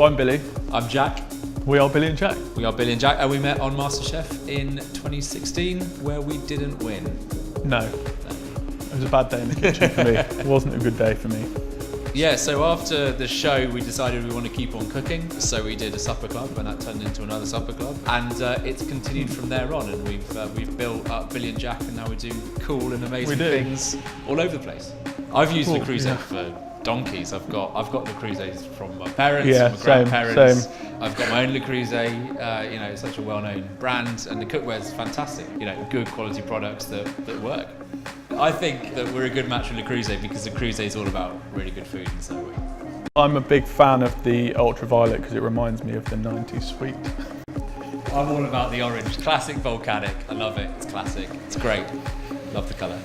So I'm Billy. I'm Jack. We are Billy and Jack. We are Billy and Jack, and we met on MasterChef in 2016, where we didn't win. No. It was a bad day in the kitchen for me. It wasn't a good day for me. Yeah, so after the show, we decided we want to keep on cooking. So we did a supper club, and that turned into another supper club. And it's continued from there on, and we've built up Billy and Jack, and now we do cool and amazing things all over the place. I've used Le Creuset for donkeys. I've got Le Creusets from my parents, from my grandparents. Same. I've got my own Le Creuset. It's such a well-known brand, and the cookware is fantastic. Good quality products that work. I think that we're a good match with Le Creuset because Le Creuset is all about really good food, and so are we. I'm a big fan of the ultraviolet because it reminds me of the 90s sweet. I'm all about the orange, classic volcanic. I love it. It's classic. It's great. Love the colour.